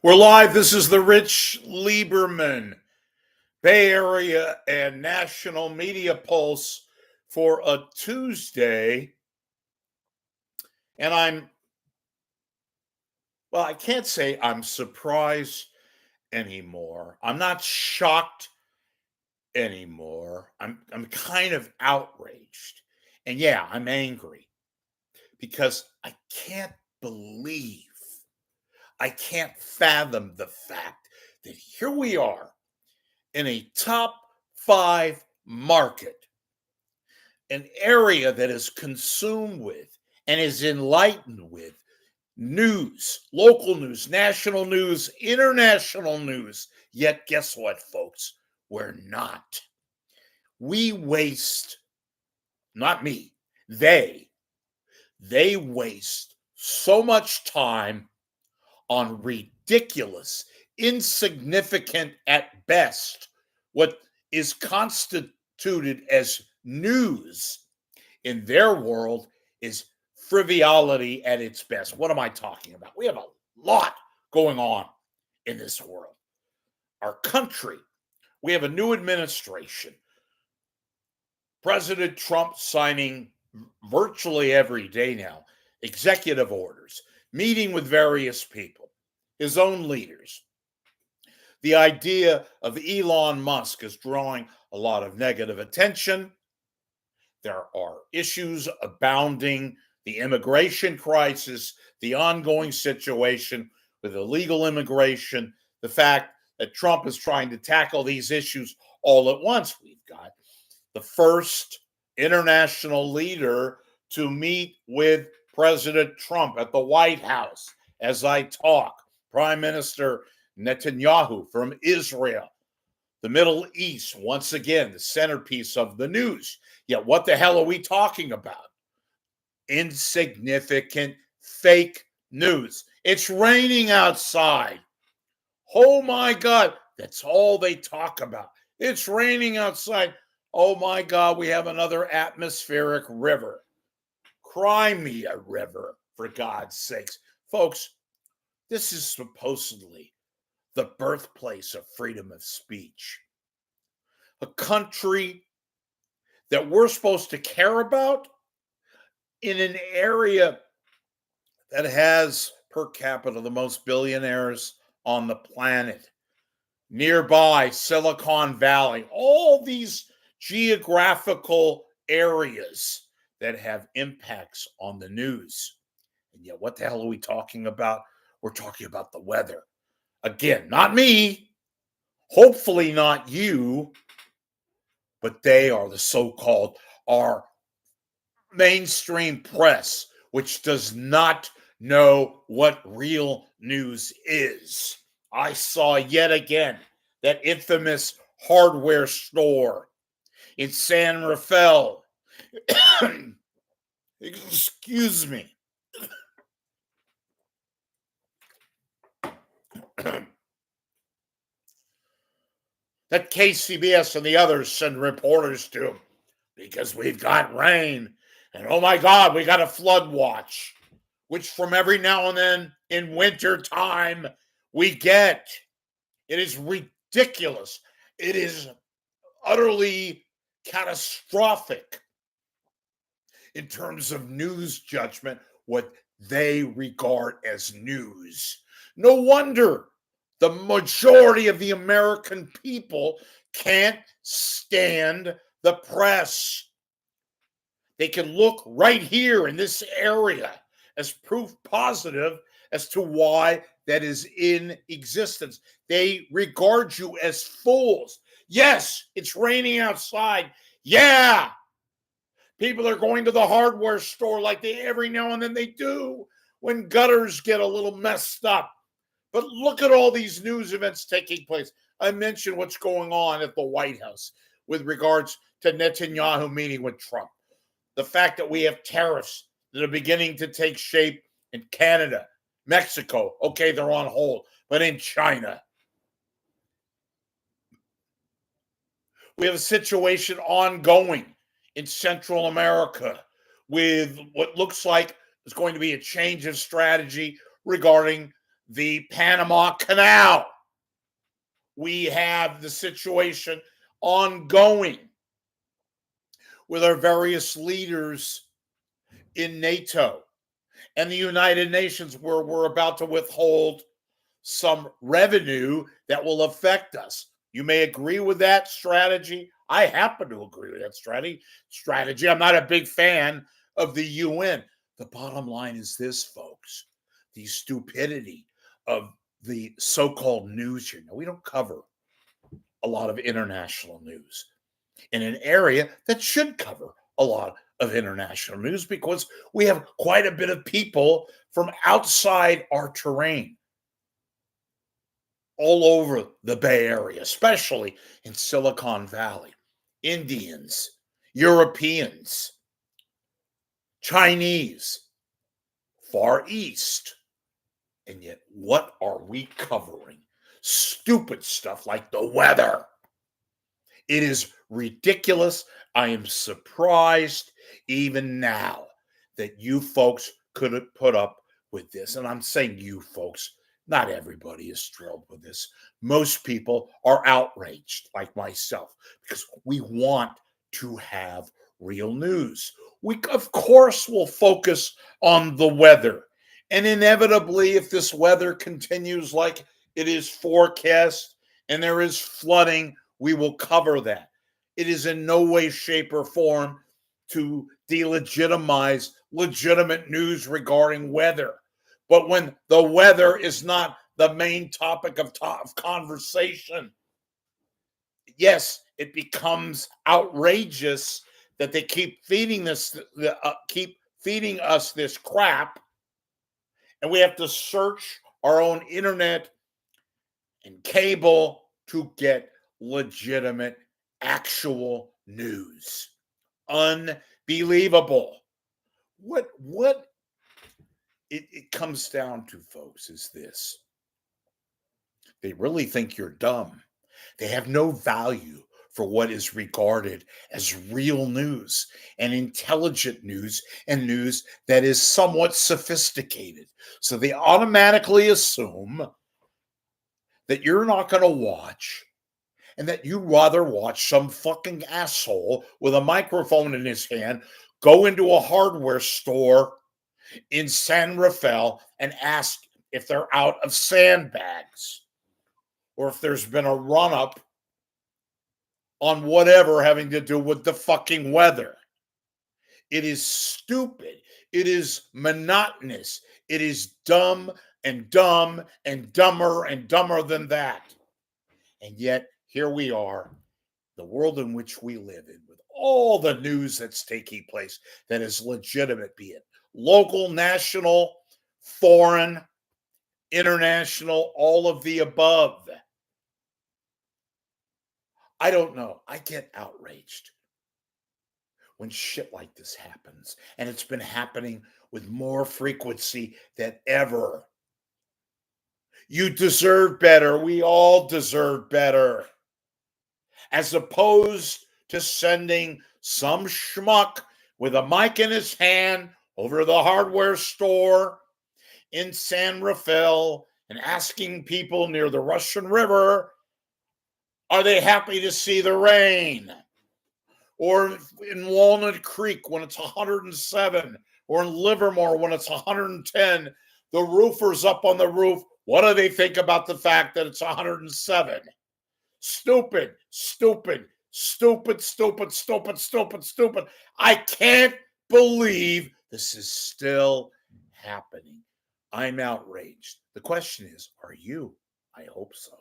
We're live. This is the Rich Lieberman Bay Area and National Media Pulse for a Tuesday. And I can't say I'm surprised anymore. I'm not shocked anymore. I'm kind of outraged. And yeah, I'm angry because I can't fathom the fact that here we are in a top 5 market, an area that is consumed with and is enlightened with news, local news, national news, international news. Yet, guess what, folks? We're not. We waste, not me, they waste so much time on ridiculous, insignificant at best, what is constituted as news in their world is frivolity at its best. What am I talking about? We have a lot going on in this world. Our country, we have a new administration. President Trump signing virtually every day now executive orders, meeting with various people, his own leaders. The idea of Elon Musk is drawing a lot of negative attention. There are issues abounding, the immigration crisis, the ongoing situation with illegal immigration, the fact that Trump is trying to tackle these issues all at once. We've got the first international leader to meet with President Trump at the White House as I talk. Prime Minister Netanyahu from Israel. The Middle East, once again, the centerpiece of the news. Yet what the hell are we talking about? Insignificant fake news. It's raining outside. Oh my God, that's all they talk about. It's raining outside. Oh my God, we have another atmospheric river. Crimea River, for God's sakes. Folks, this is supposedly the birthplace of freedom of speech. A country that we're supposed to care about in an area that has per capita the most billionaires on the planet. Nearby, Silicon Valley, all these geographical areas that have impacts on the news. And yet, what the hell are we talking about? We're talking about the weather. Again, not me, hopefully not you, but they are the so-called our mainstream press, which does not know what real news is. I saw yet again that infamous hardware store in San Rafael. Excuse me. That KCBS and the others send reporters to because we've got rain. And oh my God, we got a flood watch, which from every now and then in winter time we get. It is ridiculous. It is utterly catastrophic in terms of news judgment, what they regard as news. No wonder the majority of the American people can't stand the press. They can look right here in this area as proof positive as to why that is in existence. They regard you as fools. Yes, it's raining outside. Yeah, people are going to the hardware store like they every now and then they do when gutters get a little messed up. But look at all these news events taking place. I mentioned what's going on at the White House with regards to Netanyahu meeting with Trump. The fact that we have tariffs that are beginning to take shape in Canada, Mexico. Okay, they're on hold. But in China, we have a situation ongoing in Central America with what looks like is going to be a change of strategy regarding the Panama Canal. We have the situation ongoing with our various leaders in NATO and the United Nations, where we're about to withhold some revenue that will affect us. You may agree with that strategy. I happen to agree with that strategy. I'm not a big fan of the UN. The bottom line is this, folks: the stupidity of the so-called news here. Now, we don't cover a lot of international news in an area that should cover a lot of international news, because we have quite a bit of people from outside our terrain all over the Bay Area, especially in Silicon Valley. Indians, Europeans, Chinese, Far East. And yet, what are we covering? Stupid stuff like the weather. It is ridiculous. I am surprised even now that you folks could have put up with this. And I'm saying you folks, not everybody is thrilled with this. Most people are outraged, like myself, because we want to have real news. We, of course, will focus on the weather. And inevitably, if this weather continues like it is forecast and there is flooding, we will cover that. It is in no way, shape, or form to delegitimize legitimate news regarding weather. But when the weather is not the main topic of conversation, yes, it becomes outrageous that they keep feeding us this crap, and we have to search our own internet and cable to get legitimate, actual news. Unbelievable. What it comes down to, folks, is this: they really think you're dumb. They have no value for what is regarded as real news and intelligent news and news that is somewhat sophisticated. So they automatically assume that you're not going to watch, and that you'd rather watch some fucking asshole with a microphone in his hand go into a hardware store in San Rafael and ask if they're out of sandbags, or if there's been a run up on whatever having to do with the fucking weather. It is stupid. It is monotonous. It is dumb and dumb and dumber than that. And yet, here we are, the world in which we live in, with all the news that's taking place that is legitimate, be it local, national, foreign, international, all of the above. I don't know. I get outraged when shit like this happens. And it's been happening with more frequency than ever. You deserve better. We all deserve better. As opposed to sending some schmuck with a mic in his hand over to the hardware store in San Rafael and asking people near the Russian River, are they happy to see the rain? Or in Walnut Creek when it's 107, or in Livermore when it's 110, the roofer's up on the roof. What do they think about the fact that it's 107? Stupid, stupid, stupid, stupid, stupid, stupid, stupid. I can't believe this is still happening. I'm outraged. The question is, are you? I hope so.